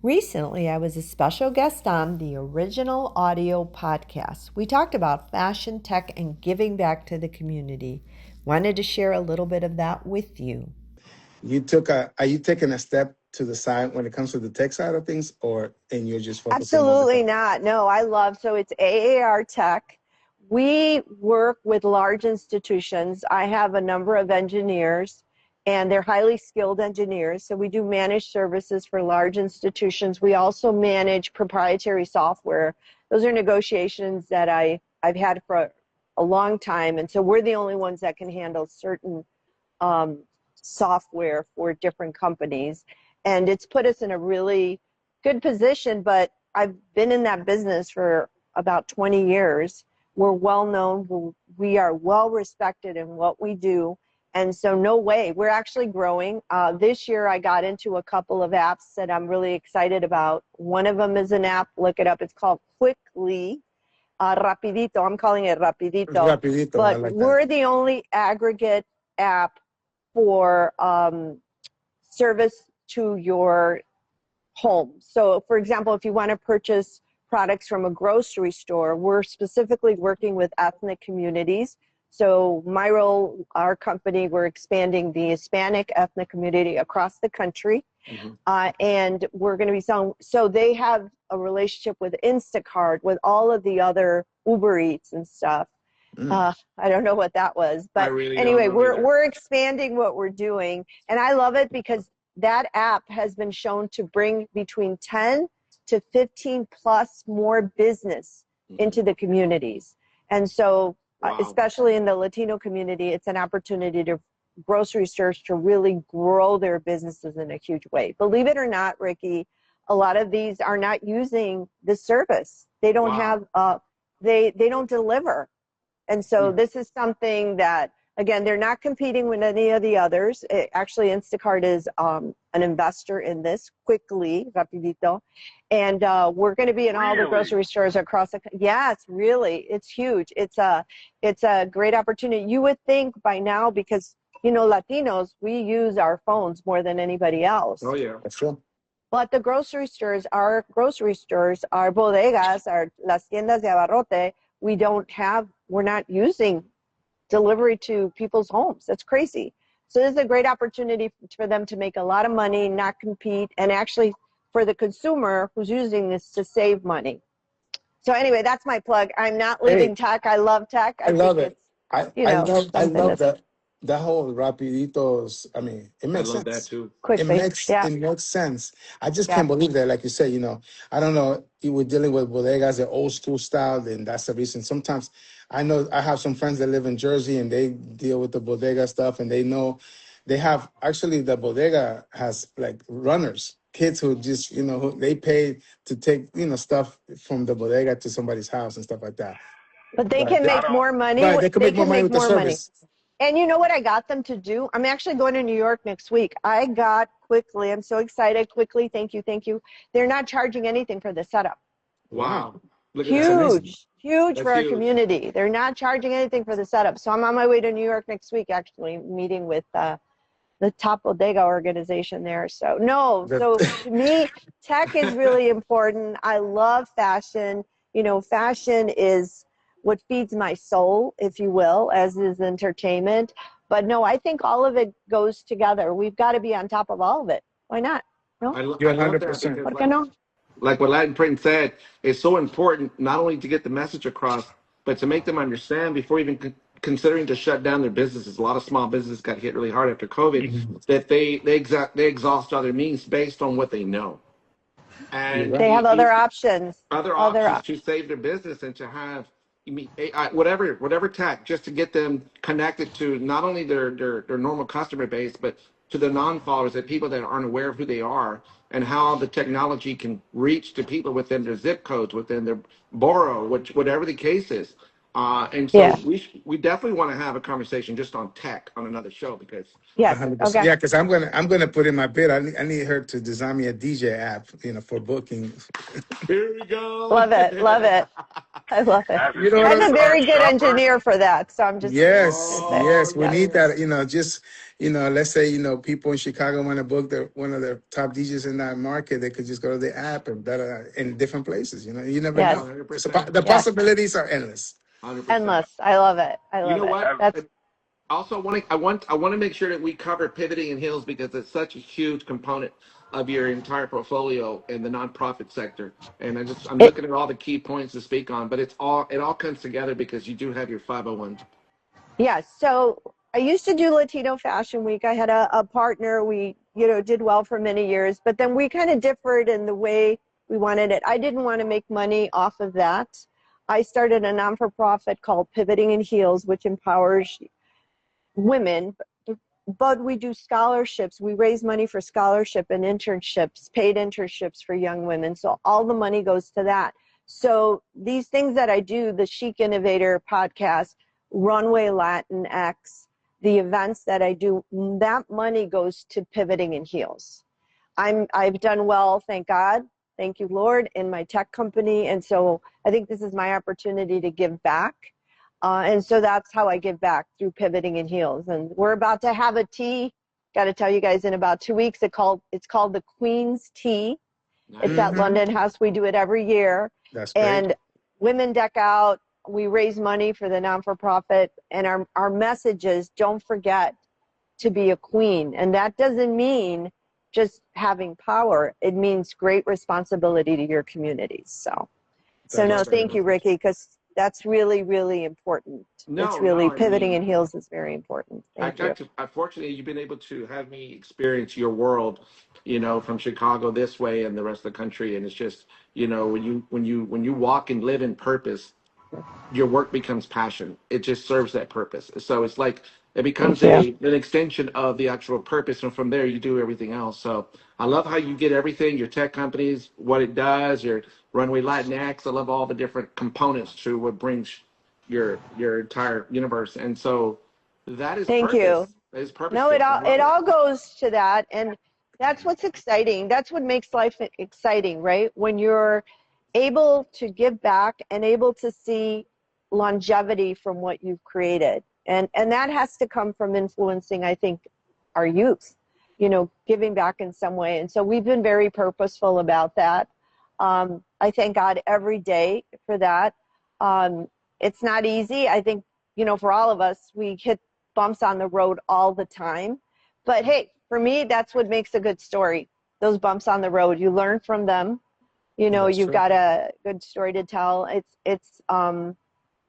Recently, I was a special guest on the Original Audio podcast. We talked about fashion, tech, and giving back to the community. Wanted to share a little bit of that with you. Are you taking a step to the side when it comes to the tech side of things, and you're just focusing on Absolutely not. No, so it's AAR Tech. We work with large institutions. I have a number of engineers, and they're highly skilled engineers. So we do managed services for large institutions. We also manage proprietary software. Those are negotiations that I've had for a long time. And so we're the only ones that can handle certain software for different companies. And it's put us in a really good position, but I've been in that business for about 20 years. We're well known. We are well respected in what we do. And so no way, we're actually growing. This year I got into a couple of apps that I'm really excited about. One of them is an app, look it up, it's called Quickly, Rapidito, I'm calling it Rapidito. Rapidito, but like we're the only aggregate app for service to your home. So for example, if you want to purchase products from a grocery store, we're specifically working with ethnic communities. So my role, our company, we're expanding the Hispanic ethnic community across the country. And we're going to be selling, so they have a relationship with Instacart, with all of the other Uber Eats and stuff. I don't know what that was, but anyway, we're expanding what we're doing. And I love it because that app has been shown to bring between 10 to 15 plus more business into the communities. And so, especially in the Latino community, it's an opportunity to grocery stores to really grow their businesses in a huge way. Believe it or not, Ricky, a lot of these are not using the service. They don't have, they don't deliver. And so this is something that, again, they're not competing with any of the others. Actually, Instacart is an investor in this, Quickly, Rapidito. And we're going to be in all the grocery stores across the country. Yeah, it's huge. It's a great opportunity. You would think by now, because, you know, Latinos, we use our phones more than anybody else. Oh, yeah, that's true. But the grocery stores, our bodegas, las tiendas de abarrote, we're not using delivery to people's homes. That's crazy. So this is a great opportunity for them to make a lot of money, not compete, and actually for the consumer who's using this to save money. So anyway, that's my plug. I'm not leaving tech. I love tech. I love it. I love that whole Rapiditos. I mean, it makes sense. I love that too. Quickly, it makes sense. I just can't believe that, like you said, you know, I don't know, you were dealing with bodegas, the old school style, and that's the reason. Sometimes I know I have some friends that live in Jersey and they deal with the bodega stuff, and they know they have, actually the bodega has like runners, kids who just, you know, who they pay to take, you know, stuff from the bodega to somebody's house and stuff like that. But they can make more money. Right, they can make more money with the service. And you know what I got them to do? I'm actually going to New York next week. I got Quickly. I'm so excited. Quickly. Thank you. They're not charging anything for the setup. Wow. Huge for our community. They're not charging anything for the setup. So I'm on my way to New York next week, actually, meeting with the top bodega organization there. So to me, tech is really important. I love fashion. You know, fashion is what feeds my soul, if you will, as is entertainment. But no, I think all of it goes together. We've got to be on top of all of it. Why not? No? You're 100%. Like what Latin Prince said, it's so important not only to get the message across, but to make them understand before even considering to shut down their businesses. A lot of small businesses got hit really hard after COVID, that they exhaust other means based on what they know. And they have other options. Other options to save their business and to have whatever tech, just to get them connected to not only their normal customer base, but to the non-followers, the people that aren't aware of who they are, and how the technology can reach to people within their zip codes, within their borough, whatever the case is. And so Yeah. we definitely want to have a conversation just on tech on another show because Yes. 100%. Okay. Yeah, because I'm gonna put in my bid. I need her to design me a DJ app, for booking. here we go. Love it. Love it. I love it. You know what I'm I'm a saying? very good engineer for that, so I'm just Yes, gonna say, yes, Oh we yes. need yeah. that. Just let's say people in Chicago want to book one of their top DJs in that market. They could just go to the app and in different places. You never Yes. know. 100%. The Yes. possibilities are endless. 100%. Endless. I love it. I You love know it. what? That's Also I want to make sure that we cover pivoting in heels because it's such a huge component of your entire portfolio in the nonprofit sector. And I'm it. looking at all the key points to speak on, but it all comes together because you do have your 501. Yes. So I used to do Latino Fashion Week. I had a partner. We, did well for many years, but then we kind of differed in the way we wanted it. I didn't want to make money off of that. I started a non-for-profit called Pivoting in Heels, which empowers women, but we do scholarships. We raise money for scholarship and internships, paid internships for young women. So all the money goes to that. So these things that I do, the Chic Innovator podcast, Runway Latinx, the events that I do, that money goes to Pivoting in Heels. I've done well, thank God, thank you, Lord, in my tech company. And so I think this is my opportunity to give back. And so that's how I give back, through Pivoting in Heels. And we're about to have a tea. Got to tell you guys, in about 2 weeks, it's called the Queen's Tea. It's Nice. at London House. We do it every year. That's great. And women deck out. We raise money for the non-for-profit. And our message is, don't forget to be a queen. And that doesn't mean just having power. It means great responsibility to your communities. So That no, is thank true. you, Ricky, because that's really, really important. It's No, really, no, I Pivoting mean, in Heels is very important. Thank you. Unfortunately, you've been able to have me experience your world, from Chicago this way and the rest of the country. And it's just, when you walk and live in purpose, your work becomes passion. It just serves that purpose. So it's like it becomes Thank you. an extension of the actual purpose, and from there you do everything else. So I love how you get everything, your tech companies, what it does, your Runway Latinx. I love all the different components to what brings your entire universe. And so that is Thank you. purpose. That is purpose No, fit. I it love it. all goes to that, and that's what's exciting. That's what makes life exciting, right? When you're able to give back and able to see longevity from what you've created, and that has to come from influencing, I think, our youth, giving back in some way. And so we've been very purposeful about that. I thank God every day for that. It's not easy. I think, for all of us, we hit bumps on the road all the time. But hey, for me, that's what makes a good story. Those bumps on the road, you learn from them. That's You've true. got a good story to tell.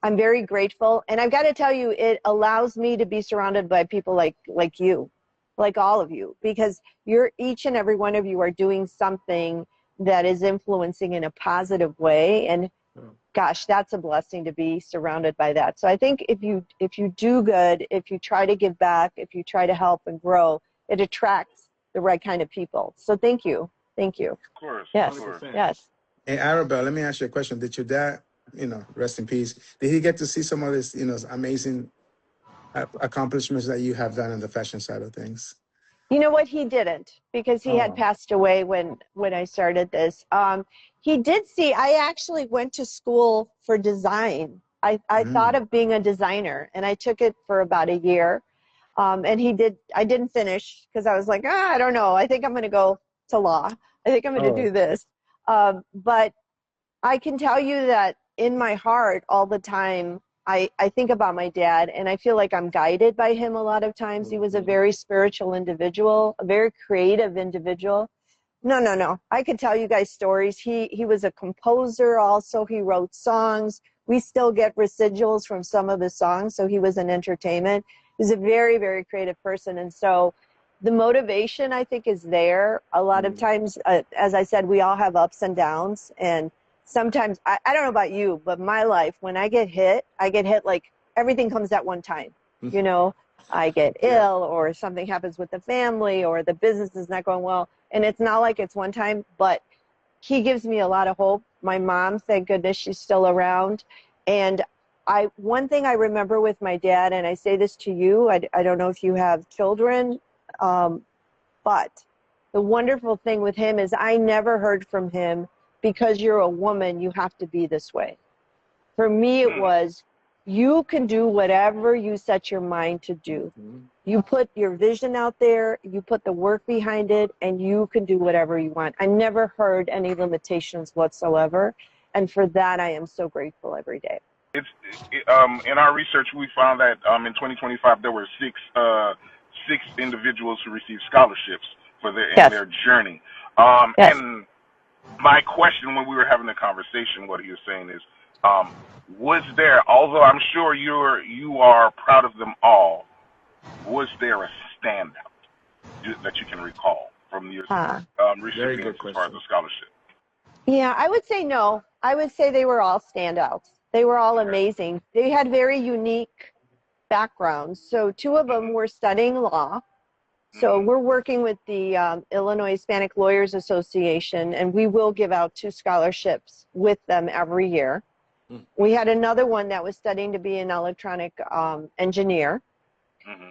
I'm very grateful. And I've got to tell you, it allows me to be surrounded by people like you, like all of you, because each and every one of you are doing something that is influencing in a positive way. And gosh, that's a blessing to be surrounded by that. So I think if you do good, if you try to give back, if you try to help and grow, it attracts the right kind of people. So thank you. Thank you. Of course, of Yes. 100%. Yes. Hey, Arabel, let me ask you a question. Did your dad, rest in peace, did he get to see some of this, amazing accomplishments that you have done on the fashion side of things? You know what? He didn't, because he had Oh. passed away when I started this. He did see. I actually went to school for design. I thought Mm. of being a designer, and I took it for about a year. And I didn't finish because I was like, I don't know. I think I'm going to go to law. I think I'm going to Oh. do this. But I can tell you that in my heart all the time, I think about my dad, and I feel like I'm guided by him a lot of times. He was a very spiritual individual, a very creative individual. No. I could tell you guys stories. He was a composer also. He wrote songs. We still get residuals from some of his songs, so he was in entertainment. He's a very, very creative person. And so the motivation, I think, is there. A lot of times, as I said, we all have ups and downs. And sometimes, I don't know about you, but my life, when I get hit like everything comes at one time. I get ill, or something happens with the family, or the business is not going well. And it's not like it's one time, but he gives me a lot of hope. My mom, thank goodness she's still around. And one thing I remember with my dad, and I say this to you, I don't know if you have children, but the wonderful thing with him is I never heard from him, because you're a woman, you have to be this way. For me, it was, you can do whatever you set your mind to do. You put your vision out there, you put the work behind it, and you can do whatever you want. I never heard any limitations whatsoever. And for that, I am so grateful every day. In our research, we found that in 2025, there were six individuals who received scholarships for their journey. And my question when we were having the conversation, what he was saying is, was there, although I'm sure you are proud of them all, was there a standout that you can recall from your recipients as far as the scholarship? Yeah, I would say no. I would say they were all standouts. They were all amazing. They had very unique backgrounds. So 2 of them were studying law. So we're working with the Illinois Hispanic Lawyers Association, and we will give out 2 scholarships with them every year. We had another one that was studying to be an electronic engineer.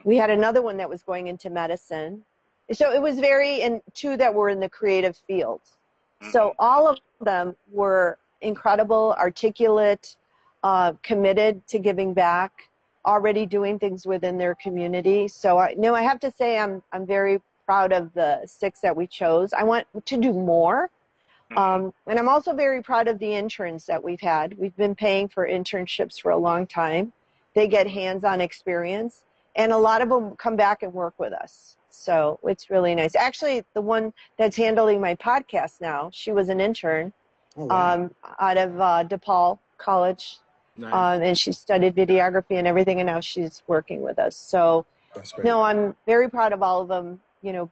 We had another one that was going into medicine. So it was and 2 that were in the creative fields. So all of them were incredible, articulate, committed to giving back, already doing things within their community. So I have to say I'm very proud of the 6 that we chose. I want to do more. And I'm also very proud of the interns that we've had. We've been paying for internships for a long time. They get hands-on experience, and a lot of them come back and work with us. So it's really nice. Actually, the one that's handling my podcast now, she was an intern out of DePaul College. Nice. And she studied videography and everything, and now she's working with us. So, no, I'm very proud of all of them.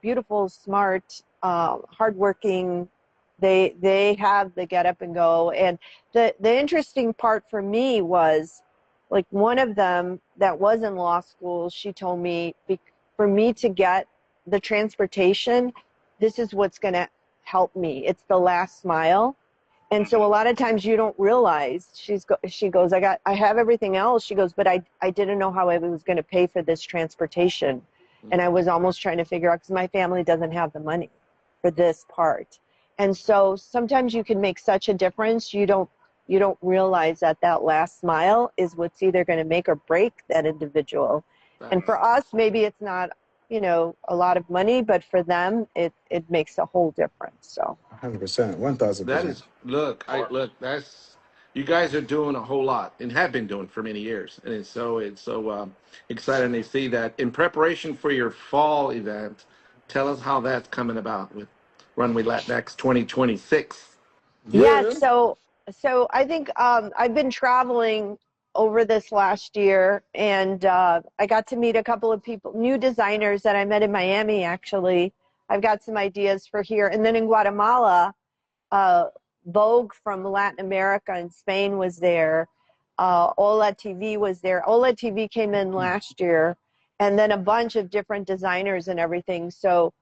Beautiful, smart, hardworking. They have the get up and go. And the interesting part for me was, like, one of them that was in law school, she told me, for me to get the transportation, this is what's going to help me. It's the last mile. And so a lot of times you don't realize, she goes, I have everything else. She goes, but I didn't know how I was going to pay for this transportation. And I was almost trying to figure out, because my family doesn't have the money for this part. And so sometimes you can make such a difference. You don't realize that last mile is what's either going to make or break that individual. And for us, maybe it's not, a lot of money, but for them, it makes a whole difference. So 100%, 1,000%. That is, look, that's, you guys are doing a whole lot and have been doing for many years. And it's so exciting to see that. In preparation for your fall event, tell us how that's coming about with Runway Latinx 2026. Yeah, so I think I've been traveling over this last year, and I got to meet a couple of people, new designers that I met in Miami, actually. I've got some ideas for here. And then in Guatemala, Vogue from Latin America and Spain was there. Ola TV was there. Ola TV came in last year, and then a bunch of different designers and everything. So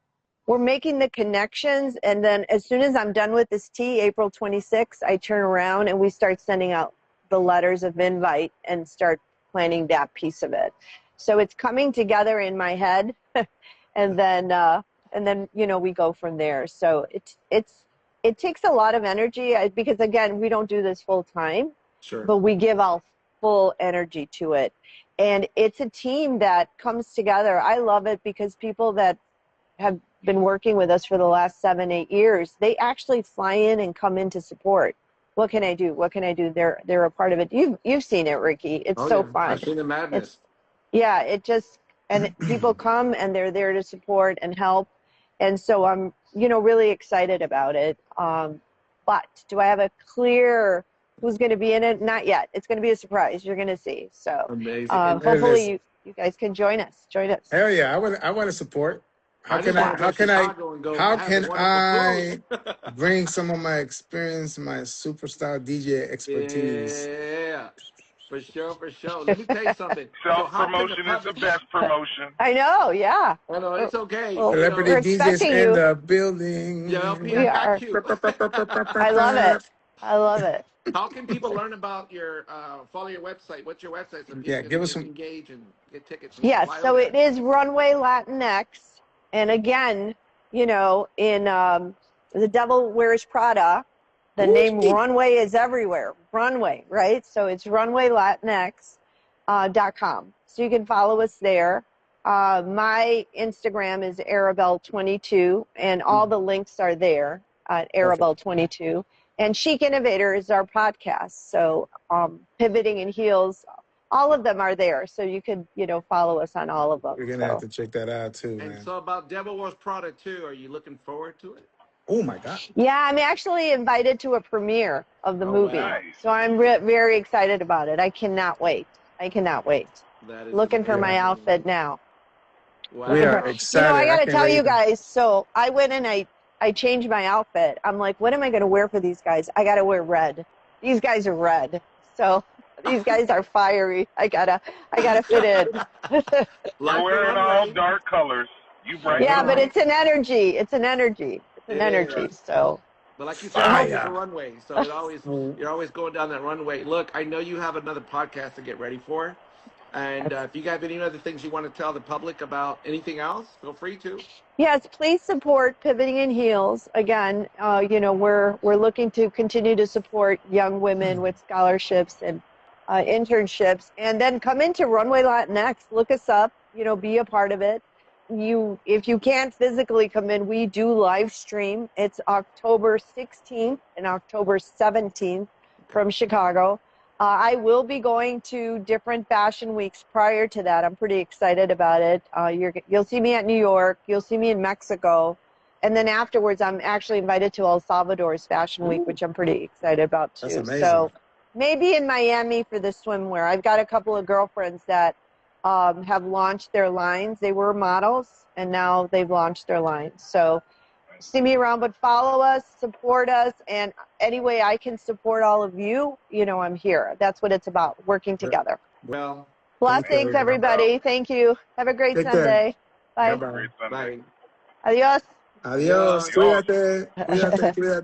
we're making the connections, and then as soon as I'm done with this tea, April 26th, I turn around and we start sending out the letters of invite and start planning that piece of it. So it's coming together in my head, and then we go from there. So it takes a lot of energy, because again, we don't do this full time, but we give our full energy to it, and it's a team that comes together. I love it because people that have been working with us for the last 7-8 years, they actually fly in and come in to support. What can I do? What can I do? They're a part of it. You've seen it, Ricky. It's so fun. I've seen the madness. And people come and they're there to support and help. And so I'm, really excited about it. But do I have a clear who's going to be in it? Not yet. It's going to be a surprise. You're going to see. So amazing. Hopefully you guys can join us. Hell yeah. I want to support. How can I bring some of my experience, my superstar DJ expertise? Yeah, for sure. Let me tell you something. Self-promotion is the best promotion. I know, yeah. I know, it's okay. Celebrity DJs in the building. Yeah, I got you. I love it. I love it. How can people learn about your follow your website? What's your website so people give us can some. engage and get tickets? Yes, so it is Runway Latinx. And again, you know, in The Devil Wears Prada, the name Runway is everywhere. Runway, right? So it's runwaylatinx.com. So you can follow us there. My Instagram is Arabel22, and all the links are there at Arabel22. And Chic Innovator is our podcast. So Pivoting in Heels, all of them are there. So you could, you know, follow us on all of them. We're gonna have to check that out too, man. And so about Devil Wears Prada too, are you looking forward to it? Oh my God. Yeah, I'm actually invited to a premiere of the movie. Nice. So I'm very excited about it. I cannot wait. I cannot wait. That is Looking for my outfit now. Wow. We are excited. You know, I got to tell you guys, so I went and I changed my outfit. I'm like, what am I going to wear for these guys? I got to wear red. These guys are red. So these guys are fiery. I gotta fit in. You're wearing all dark colors. You bright. Yeah, but it's an energy. It's an energy. It's an energy. So. But like you said, it's a runway. So you're always going down that runway. Look, I know you have another podcast to get ready for. And if you have any other things you want to tell the public about anything else, feel free to. Yes, please support Pivoting in Heels. Again, you know, we're looking to continue to support young women with scholarships and internships, and then come into Runway Latinx. Look us up. You know, be a part of it. If you can't physically come in, we do live stream. It's October 16th and October 17th from Chicago. I will be going to different fashion weeks prior to that. I'm pretty excited about it. You'll see me at New York. You'll see me in Mexico. And then afterwards, I'm actually invited to El Salvador's Fashion Week, which I'm pretty excited about too. That's amazing. So maybe in Miami for the swimwear. I've got a couple of girlfriends that have launched their lines. They were models, and now they've launched their lines. So see me around, but follow us, support us, and any way I can support all of you, you know, I'm here. That's what it's about, working together. Well, blessings, everybody. Thank you. Have a great Sunday. Bye. Great Sunday. bye. Adios. Adiós. Cuídate. Cuídate.